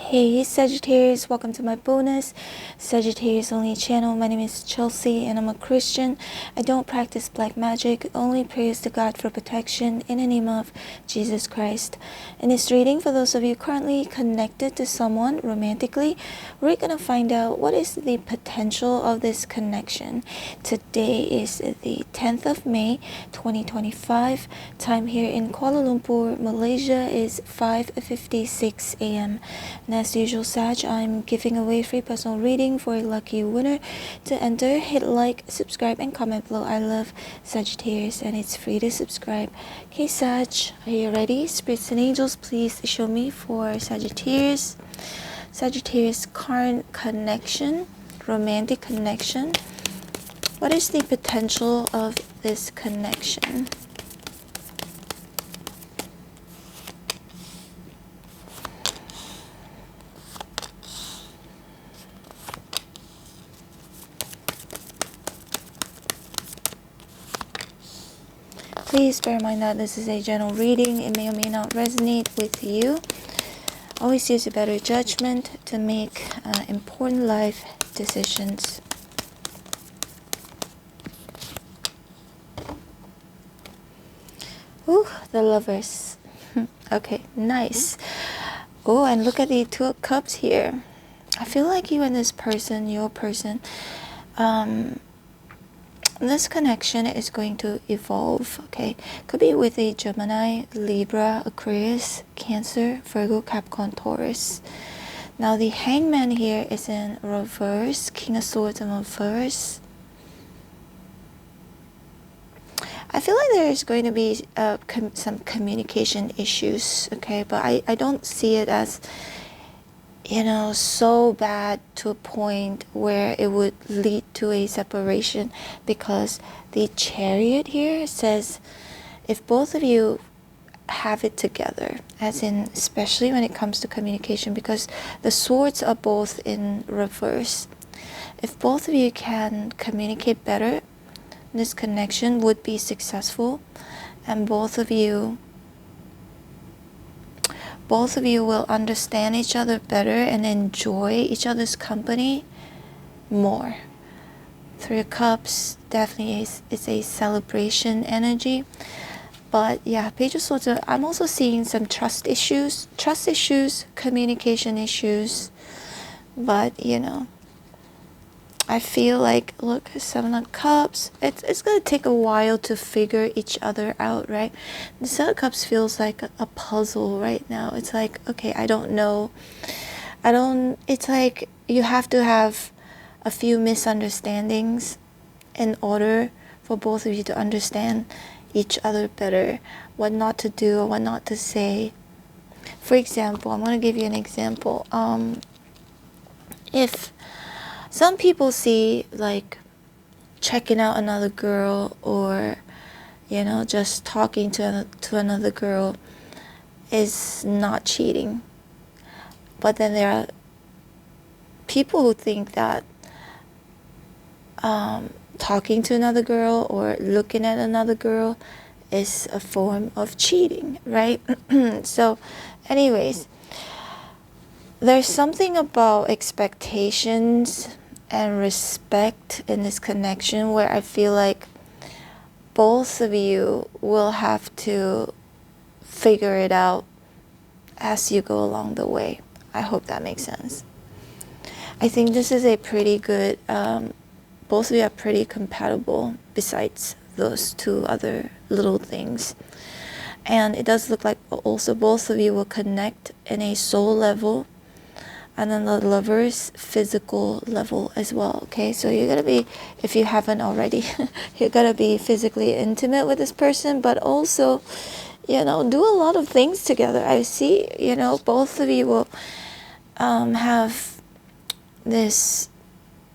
Hey Sagittarius, welcome to my bonus Sagittarius only channel. My name is Chelsea and I'm a Christian. I don't practice black magic, only praise to God for protection in the name of Jesus Christ. In this reading, for those of you currently connected to someone romantically, we're going to find out what is the potential of this connection. Today is the 10th of May 2025. Time here in Kuala Lumpur, Malaysia is 5:56 a.m. As usual, Sag, I'm giving away free personal reading for a lucky winner. To enter, hit like, subscribe, and comment below. I love Sagittarius, and it's free to subscribe. Okay, Sag, are you ready? Spirits and angels, please show me for Sagittarius. Sagittarius current connection, romantic connection. What is the potential of this connection? Please bear in mind that this is a general reading. It may or may not resonate with you. Always use a better judgment to make important life decisions. Ooh, the lovers. Okay, nice. Oh, and look at the Two of Cups here. I feel like you and this person, your person, this connection is going to evolve. Okay, could be with a Gemini, Libra, Aquarius, Cancer, Virgo, Capricorn, Taurus. Now the Hangman here is in reverse, King of Swords in reverse. I feel like there is going to be some communication issues, okay, but I don't see it as, you know, so bad to a point where it would lead to a separation, because the Chariot here says if both of you have it together, as in especially when it comes to communication, because the swords are both in reverse. If both of you can communicate better, this connection would be successful, and both of you will understand each other better and enjoy each other's company more. Three of Cups definitely is a celebration energy. But yeah, Page of Swords, I'm also seeing some trust issues, communication issues. But, you know, I feel like, look, Seven of Cups, it's going to take a while to figure each other out, right? The Seven of Cups feels like a puzzle right now. It's like, okay, I don't know. It's like you have to have a few misunderstandings in order for both of you to understand each other better, what not to do or what not to say. For example, I'm going to give you an example. If some people see like checking out another girl, or, you know, just talking to another girl is not cheating. But then there are people who think that talking to another girl or looking at another girl is a form of cheating, right? So anyways, there's something about expectations and respect in this connection where I feel like both of you will have to figure it out as you go along the way. I hope that makes sense. I think this is a pretty good, both of you are pretty compatible besides those two other little things. And it does look like also both of you will connect in a soul level, and then the Lovers physical level as well. Okay, so you're gonna be, if you haven't already, you're gonna be physically intimate with this person, but also, you know, do a lot of things together. I see, you know, both of you will have this,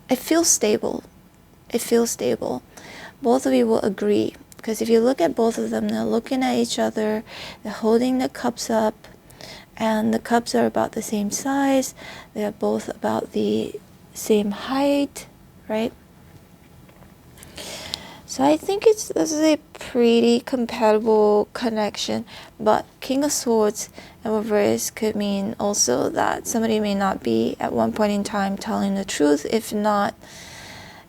it feels stable. Both of you will agree, because if you look at both of them, they're looking at each other, they're holding the cups up, and the cups are about the same size, they're both about the same height, right? So I think this is a pretty compatible connection, but King of Swords in reverse could mean also that somebody may not be at one point in time telling the truth. If not,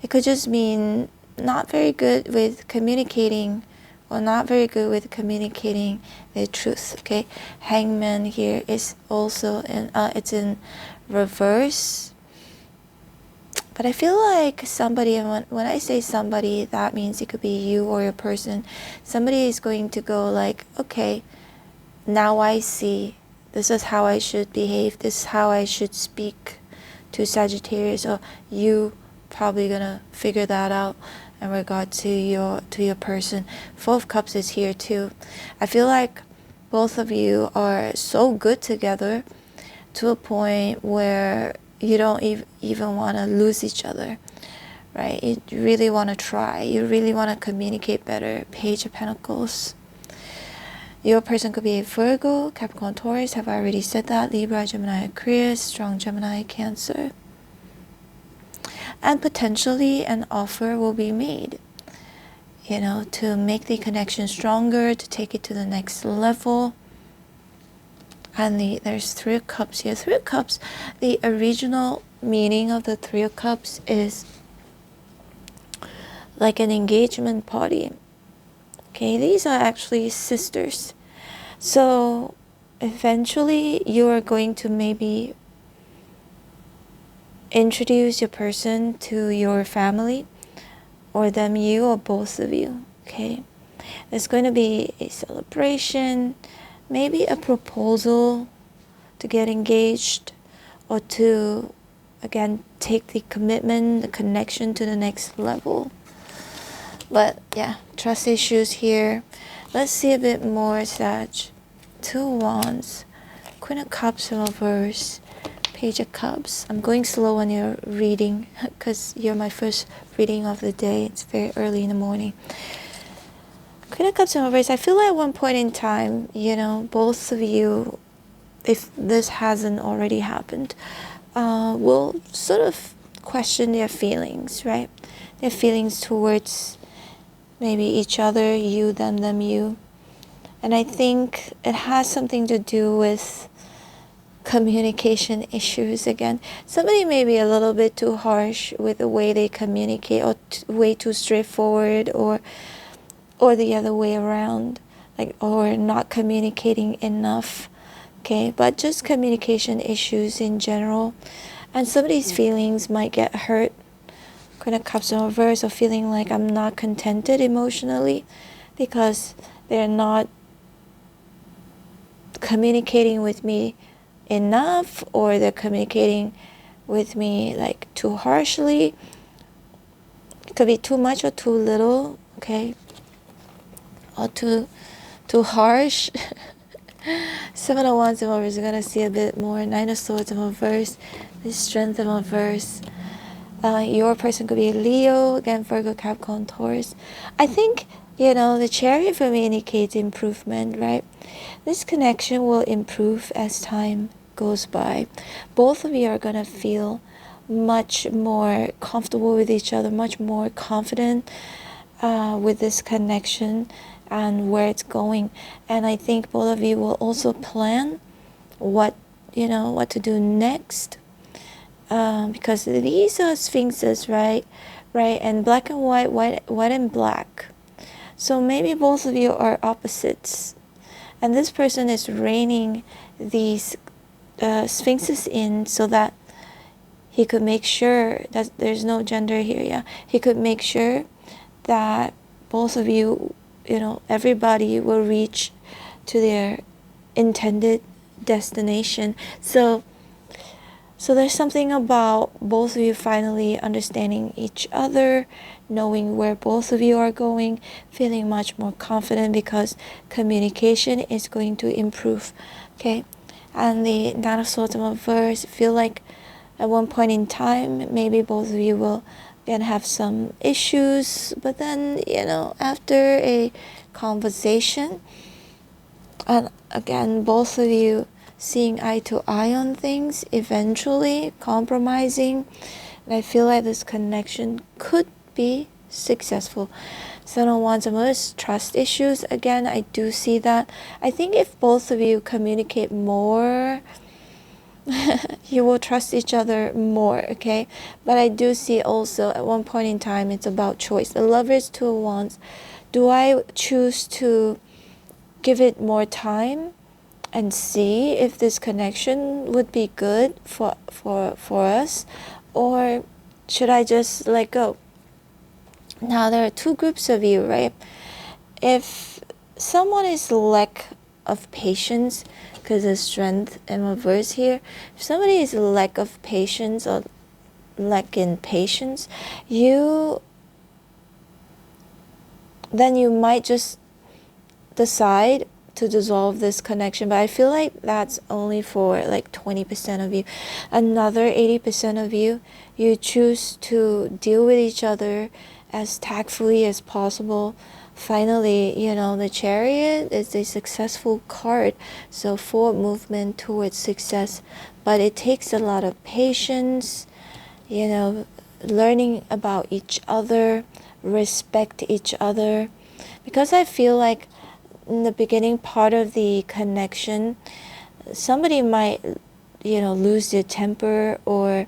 it could just mean not very good with communicating, or not very good with communicating the truth. Okay, Hangman here is also it's in reverse. But I feel like somebody, and when I say somebody, that means it could be you or your person. Somebody is going to go like, okay, now I see. This is how I should behave. This is how I should speak to Sagittarius. Or you probably gonna figure that out in regard to your person. Four of Cups is here too. I feel like both of you are so good together to a point where you don't even want to lose each other, right? You really want to try. You really want to communicate better. Page of Pentacles. Your person could be a Virgo, Capricorn, Taurus. Have I already said that? Libra, Gemini, Aquarius, strong Gemini, Cancer. And potentially an offer will be made, you know, to make the connection stronger, to take it to the next level. And there's Three of Cups here. Three of Cups, the original meaning of the Three of Cups is like an engagement party. Okay, these are actually sisters. So eventually you are going to maybe introduce your person to your family, or them, you, or both of you. Okay, there's going to be a celebration, maybe a proposal to get engaged, or to, again, take the commitment, the connection to the next level. But yeah, trust issues here. Let's see a bit more, Sag. Two of Wands, Queen of Cups in reverse, Page of Cups. I'm going slow on your reading because you're my first reading of the day. It's very early in the morning. Queen of Cups in reverse. I feel like at one point in time, you know, both of you, if this hasn't already happened, will sort of question their feelings, right? Their feelings towards maybe each other, you, them, you. And I think it has something to do with communication issues again. Somebody may be a little bit too harsh with the way they communicate, or way too straightforward, or the other way around, like, or not communicating enough. Okay, but just communication issues in general. And somebody's feelings might get hurt. Queen of Cups in reverse, or feeling like I'm not contented emotionally because they're not communicating with me enough, or they're communicating with me like too harshly. It could be too much or too little, okay, or too harsh. Seven of Wands in reverse, we're gonna see a bit more. Nine of Swords in reverse, the Strength in reverse. Your person could be Leo, again, Virgo, Capricorn, Taurus. I think, you know, the Chariot for me indicates improvement, right? This connection will improve as time goes by. Both of you are going to feel much more comfortable with each other, much more confident with this connection and where it's going. And I think both of you will also plan what to do next. Because these are sphinxes, right? And black and white, white and black. So maybe both of you are opposites. And this person is reining these sphinxes in so that he could make sure that there's no gender here, yeah. He could make sure that both of you, everybody will reach to their intended destination. So there's something about both of you finally understanding each other, knowing where both of you are going, feeling much more confident because communication is going to improve, okay? And the Nine of Swords in reverse, feel like at one point in time, maybe both of you will again have some issues, but then, after a conversation, and again, both of you seeing eye to eye on things, eventually compromising, and I feel like this connection could be successful. Seven of Wands and Reverse, trust issues. Again, I do see that. I think if both of you communicate more, you will trust each other more, okay? But I do see also at one point in time it's about choice. The Lovers, Two of Wands. Do I choose to give it more time and see if this connection would be good for us, or should I just let go? Now there are two groups of you, right? If someone is lack of patience, because there's strength and reverse here, if somebody is lack of patience or lack in patience, then you might just decide to dissolve this connection. But I feel like that's only for like 20% of you. Another 80% of you, you choose to deal with each other as tactfully as possible. Finally, you know, the Chariot is a successful card, so forward movement towards success, but it takes a lot of patience, you know, learning about each other, respect each other, because I feel like in the beginning part of the connection, somebody might, you know, lose their temper, or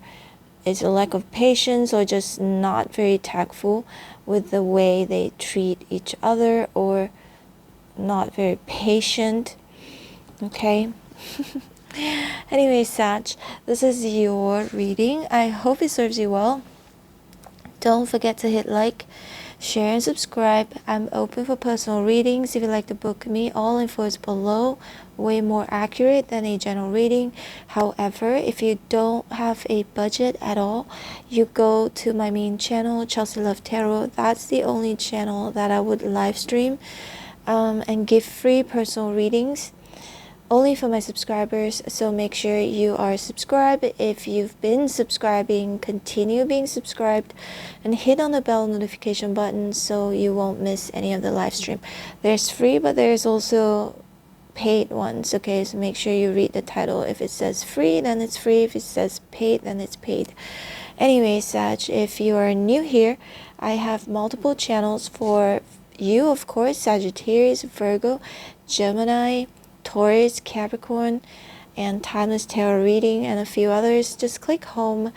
it's a lack of patience, or just not very tactful with the way they treat each other, or not very patient, okay? Anyway, Sag, this is your reading. I hope it serves you well. Don't forget to hit like, share, and subscribe. I'm open for personal readings. If you'd like to book me, all info is below. Way more accurate than a general reading. However, if you don't have a budget at all, you go to my main channel, Chelsea Love Tarot. That's the only channel that I would live stream and give free personal readings, only for my subscribers. So make sure you are subscribed. If you've been subscribing, continue being subscribed, and hit on the bell notification button so you won't miss any of the live stream. There's free, but there's also paid ones, okay? So make sure you read the title. If it says free, then it's free. If it says paid, then it's paid. Anyway, Sag, if you are new here, I have multiple channels for you, of course: Sagittarius, Virgo, Gemini, Taurus, Capricorn, and Timeless Tarot Reading, and a few others. Just click home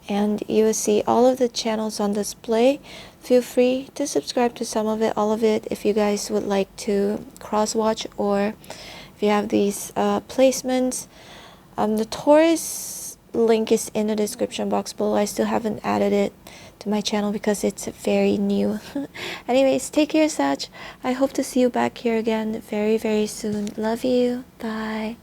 and you will see all of the channels on display. Feel free to subscribe to some of it, all of it, if you guys would like to cross watch, or if you have these placements. The Taurus link is in the description box below. I still haven't added it to my channel because it's very new. Anyways, take care, Sag. I hope to see you back here again very, very soon. Love you. Bye.